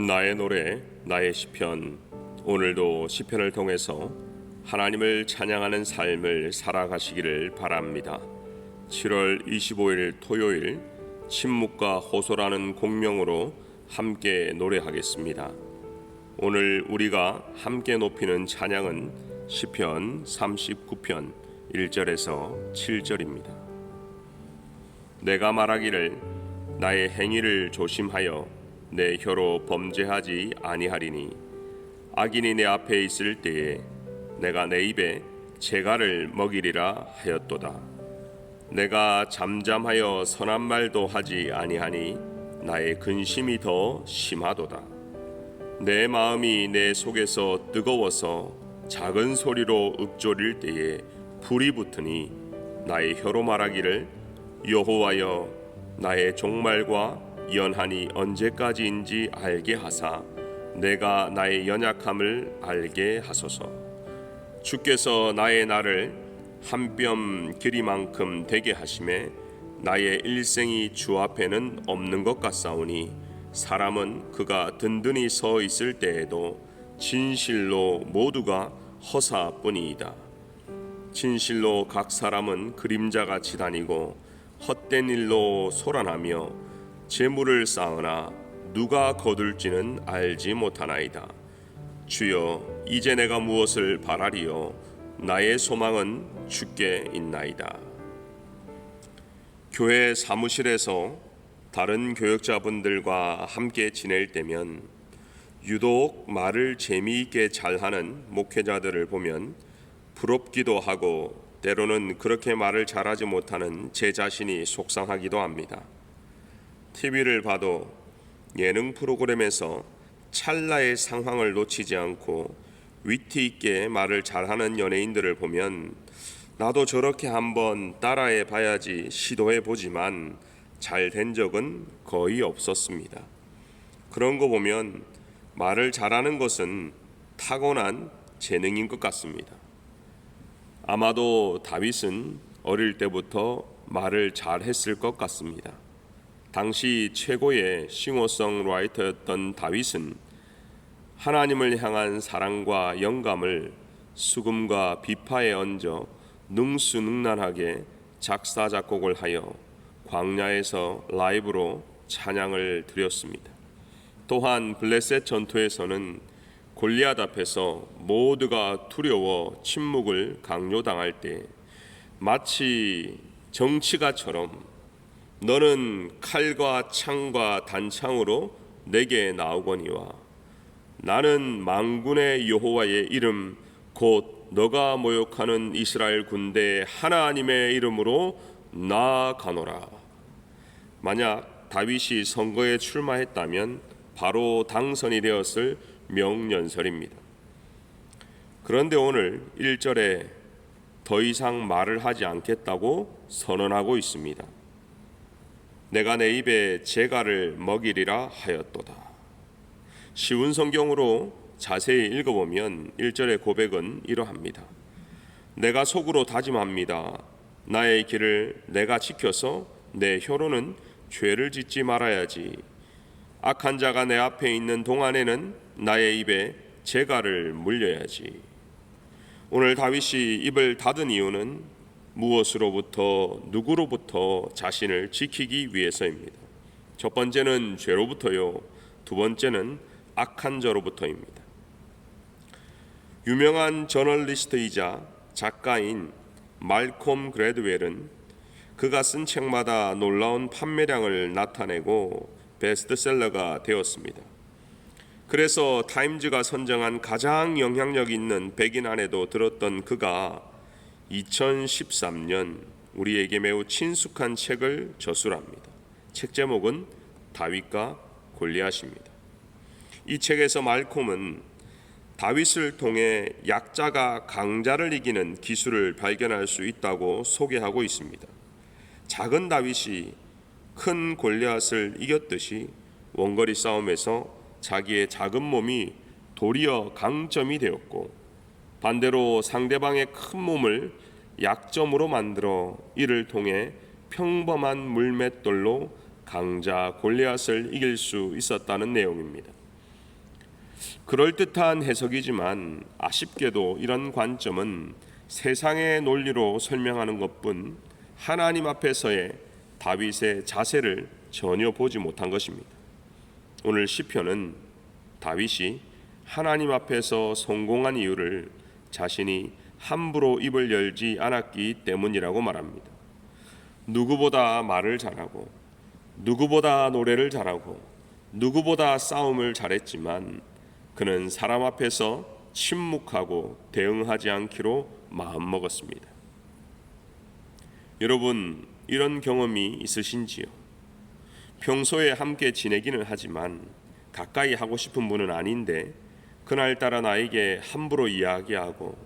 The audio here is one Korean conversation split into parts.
나의 노래, 나의 시편. 오늘도 시편을 통해서 하나님을 찬양하는 삶을 살아가시기를 바랍니다. 7월 25일 토요일, 침묵과 호소라는 곡명으로 함께 노래하겠습니다. 오늘 우리가 함께 높이는 찬양은 시편 39편 1절에서 7절입니다. 내가 말하기를 나의 행위를 조심하여 내 혀로 범죄하지 아니하리니 악인이 내 앞에 있을 때에 내가 내 입에 재갈을 먹이리라 하였도다. 내가 잠잠하여 선한 말도 하지 아니하니 나의 근심이 더 심하도다. 내 마음이 내 속에서 뜨거워서 작은 소리로 읊조릴 때에 불이 붙으니 나의 혀로 말하기를 여호와여 나의 종말과 연한이 언제까지인지 알게 하사 내가 나의 연약함을 알게 하소서. 주께서 나의 날을 한 뼘 길이만큼 되게 하심에 나의 일생이 주 앞에는 없는 것 같사오니 사람은 그가 든든히 서 있을 때에도 진실로 모두가 허사뿐이이다. 진실로 각 사람은 그림자같이 다니고 헛된 일로 소란하며 재물을 쌓으나 누가 거둘지는 알지 못하나이다. 주여, 이제 내가 무엇을 바라리요? 나의 소망은 주께 있나이다. 교회 사무실에서 다른 교역자분들과 함께 지낼 때면 유독 말을 재미있게 잘하는 목회자들을 보면 부럽기도 하고 때로는 그렇게 말을 잘하지 못하는 제 자신이 속상하기도 합니다. TV를 봐도 예능 프로그램에서 찰나의 상황을 놓치지 않고 위트 있게 말을 잘하는 연예인들을 보면 나도 저렇게 한번 따라해 봐야지 시도해 보지만 잘 된 적은 거의 없었습니다. 그런 거 보면 말을 잘하는 것은 타고난 재능인 것 같습니다. 아마도 다윗은 어릴 때부터 말을 잘했을 것 같습니다. 당시 최고의 싱어송라이터였던 다윗은 하나님을 향한 사랑과 영감을 수금과 비파에 얹어 능수능란하게 작사 작곡을 하여 광야에서 라이브로 찬양을 드렸습니다. 또한 블레셋 전투에서는 골리앗 앞에서 모두가 두려워 침묵을 강요당할 때 마치 정치가처럼 너는 칼과 창과 단창으로 내게 나오거니와 나는 만군의 여호와의 이름 곧 너가 모욕하는 이스라엘 군대의 하나님의 이름으로 나아가노라. 만약 다윗이 선거에 출마했다면 바로 당선이 되었을 명연설입니다. 그런데 오늘 1절에 더 이상 말을 하지 않겠다고 선언하고 있습니다. 내가 내 입에 재갈을 먹이리라 하였도다. 쉬운 성경으로 자세히 읽어보면 1절의 고백은 이러합니다. 내가 속으로 다짐합니다. 나의 길을 내가 지켜서 내 혀로는 죄를 짓지 말아야지. 악한 자가 내 앞에 있는 동안에는 나의 입에 재갈을 물려야지. 오늘 다윗이 입을 닫은 이유는 무엇으로부터 누구로부터 자신을 지키기 위해서입니다. 첫 번째는 죄로부터요, 두 번째는 악한 자로부터입니다. 유명한 저널리스트이자 작가인 말콤 그래드웰은 그가 쓴 책마다 놀라운 판매량을 나타내고 베스트셀러가 되었습니다. 그래서 타임즈가 선정한 가장 영향력 있는 100인 안에도 들었던 그가 2013년 우리에게 매우 친숙한 책을 저술합니다. 책 제목은 다윗과 골리앗입니다. 이 책에서 말콤은 다윗을 통해 약자가 강자를 이기는 기술을 발견할 수 있다고 소개하고 있습니다. 작은 다윗이 큰 골리앗을 이겼듯이 원거리 싸움에서 자기의 작은 몸이 도리어 강점이 되었고 반대로 상대방의 큰 몸을 약점으로 만들어 이를 통해 평범한 물맷돌로 강자 골리앗을 이길 수 있었다는 내용입니다. 그럴듯한 해석이지만 아쉽게도 이런 관점은 세상의 논리로 설명하는 것뿐 하나님 앞에서의 다윗의 자세를 전혀 보지 못한 것입니다. 오늘 시편은 다윗이 하나님 앞에서 성공한 이유를 자신이 함부로 입을 열지 않았기 때문이라고 말합니다. 누구보다 말을 잘하고, 누구보다 노래를 잘하고, 누구보다 싸움을 잘했지만 그는 사람 앞에서 침묵하고 대응하지 않기로 마음먹었습니다. 여러분, 이런 경험이 있으신지요? 평소에 함께 지내기는 하지만 가까이 하고 싶은 분은 아닌데 그날따라 나에게 함부로 이야기하고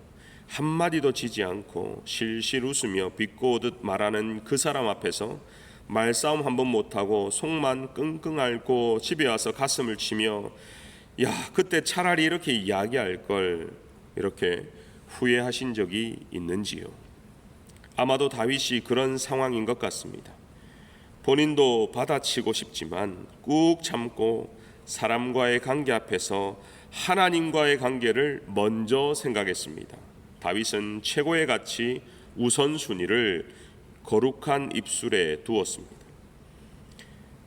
한마디도 지지 않고 실실 웃으며 비꼬듯 말하는 그 사람 앞에서 말싸움 한번 못하고 속만 끙끙 앓고 집에 와서 가슴을 치며 야, 그때 차라리 이렇게 이야기할 걸, 이렇게 후회하신 적이 있는지요? 아마도 다윗이 그런 상황인 것 같습니다. 본인도 받아치고 싶지만 꾹 참고 사람과의 관계 앞에서 하나님과의 관계를 먼저 생각했습니다. 다윗은 최고의 가치 우선순위를 거룩한 입술에 두었습니다.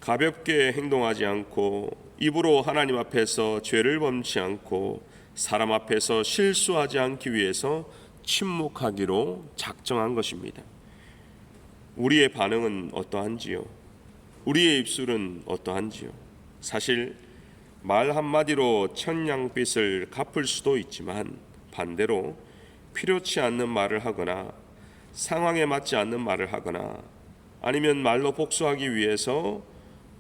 가볍게 행동하지 않고 입으로 하나님 앞에서 죄를 범치 않고 사람 앞에서 실수하지 않기 위해서 침묵하기로 작정한 것입니다. 우리의 반응은 어떠한지요? 우리의 입술은 어떠한지요? 사실 말 한마디로 천냥빚을 갚을 수도 있지만 반대로 필요치 않는 말을 하거나 상황에 맞지 않는 말을 하거나 아니면 말로 복수하기 위해서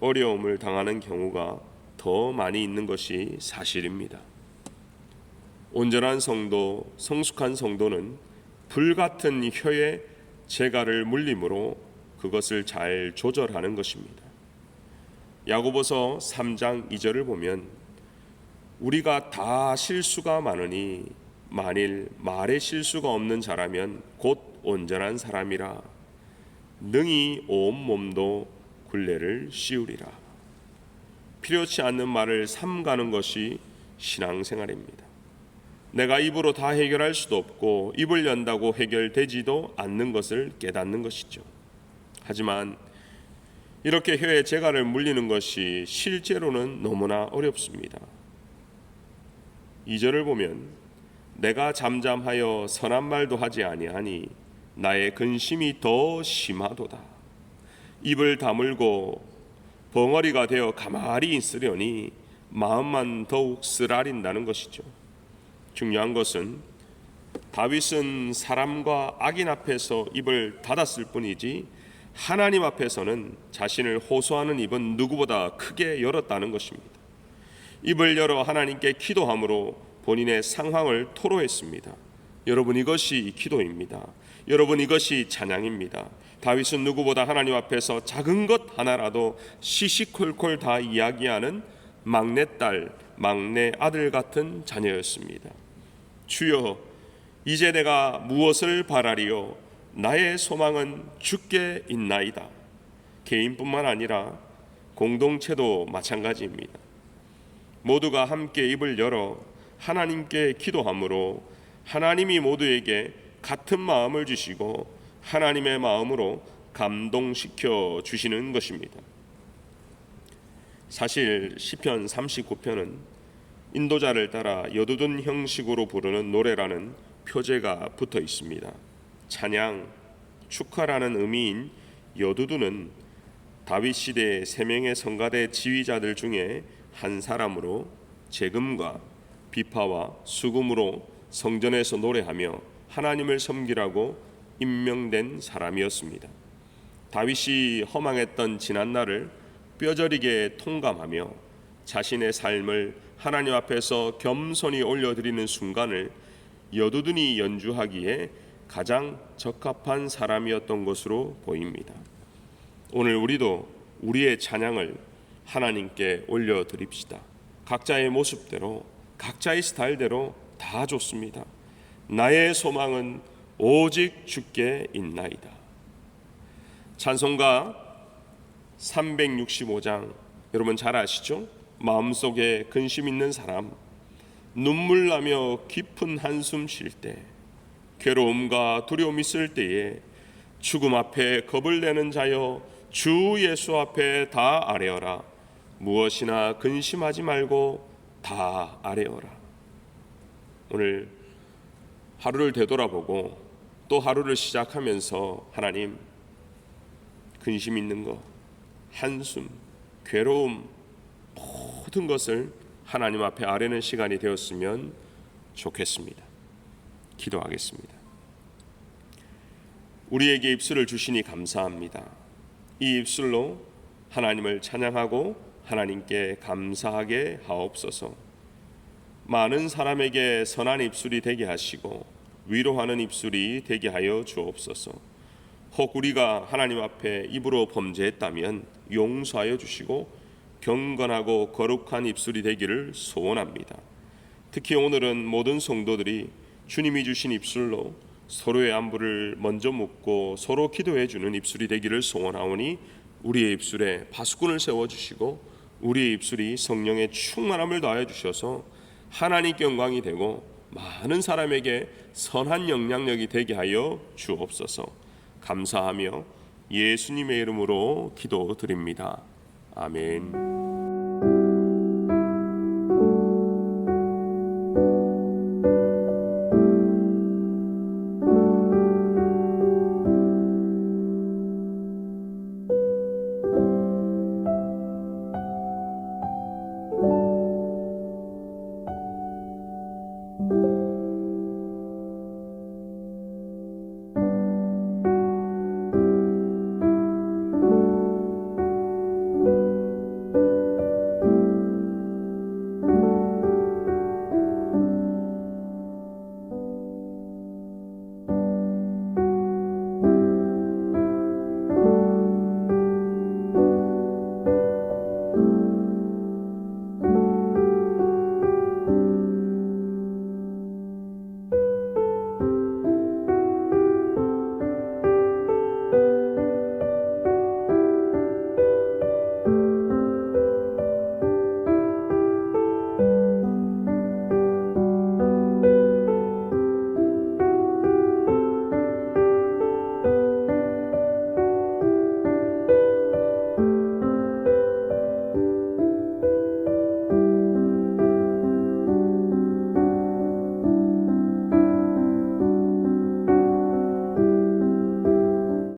어려움을 당하는 경우가 더 많이 있는 것이 사실입니다. 온전한 성도, 성숙한 성도는 불같은 혀의 재갈을 물림으로 그것을 잘 조절하는 것입니다. 야고보서 3장 2절을 보면 우리가 다 실수가 많으니 만일 말에 실수가 없는 자라면 곧 온전한 사람이라 능히 온 몸도 굴레를 씌우리라. 필요치 않는 말을 삼가는 것이 신앙생활입니다. 내가 입으로 다 해결할 수도 없고 입을 연다고 해결되지도 않는 것을 깨닫는 것이죠. 하지만 이렇게 혀에 재갈을 물리는 것이 실제로는 너무나 어렵습니다. 2절을 보면 내가 잠잠하여 선한 말도 하지 아니하니 나의 근심이 더 심하도다. 입을 다물고 벙어리가 되어 가만히 있으려니 마음만 더욱 쓰라린다는 것이죠. 중요한 것은 다윗은 사람과 악인 앞에서 입을 닫았을 뿐이지 하나님 앞에서는 자신을 호소하는 입은 누구보다 크게 열었다는 것입니다. 입을 열어 하나님께 기도함으로 본인의 상황을 토로했습니다. 여러분, 이것이 기도입니다. 여러분, 이것이 찬양입니다. 다윗은 누구보다 하나님 앞에서 작은 것 하나라도 시시콜콜 다 이야기하는 막내딸, 막내 아들 같은 자녀였습니다. 주여, 이제 내가 무엇을 바라리요? 나의 소망은 주께 있나이다. 개인뿐만 아니라 공동체도 마찬가지입니다. 모두가 함께 입을 열어 하나님께 기도함으로 하나님이 모두에게 같은 마음을 주시고 하나님의 마음으로 감동시켜 주시는 것입니다. 사실 시편 39편은 인도자를 따라 여두둔 형식으로 부르는 노래라는 표제가 붙어 있습니다. 찬양, 축하라는 의미인 여두둔은 다윗 시대의 3명의 성가대 지휘자들 중에 한 사람으로 재금과 비파와 수금으로 성전에서 노래하며 하나님을 섬기라고 임명된 사람이었습니다. 다윗이 허망했던 지난날을 뼈저리게 통감하며 자신의 삶을 하나님 앞에서 겸손히 올려드리는 순간을 여두둔이 연주하기에 가장 적합한 사람이었던 것으로 보입니다. 오늘 우리도 우리의 찬양을 하나님께 올려드립시다. 각자의 모습대로, 각자의 스타일대로 다 좋습니다. 나의 소망은 오직 주께 있나이다. 찬송가 365장 여러분 잘 아시죠? 마음속에 근심 있는 사람, 눈물 나며 깊은 한숨 쉴 때, 괴로움과 두려움 있을 때에 죽음 앞에 겁을 내는 자여 주 예수 앞에 다 아뢰어라. 무엇이나 근심하지 말고 다 아뢰어라. 오늘 하루를 되돌아보고 또 하루를 시작하면서 하나님, 근심 있는 것, 한숨, 괴로움, 모든 것을 하나님 앞에 아뢰는 시간이 되었으면 좋겠습니다. 기도하겠습니다. 우리에게 입술을 주시니 감사합니다. 이 입술로 하나님을 찬양하고 하나님께 감사하게 하옵소서. 많은 사람에게 선한 입술이 되게 하시고 위로하는 입술이 되게 하여 주옵소서. 혹 우리가 하나님 앞에 입으로 범죄했다면 용서하여 주시고 경건하고 거룩한 입술이 되기를 소원합니다. 특히 오늘은 모든 성도들이 주님이 주신 입술로 서로의 안부를 먼저 묻고 서로 기도해 주는 입술이 되기를 소원하오니 우리의 입술에 파수꾼을 세워주시고 우리의 입술이 성령의 충만함을 더하여 주셔서 하나님께 영광이 되고 많은 사람에게 선한 영향력이 되게 하여 주옵소서. 감사하며 예수님의 이름으로 기도드립니다. 아멘.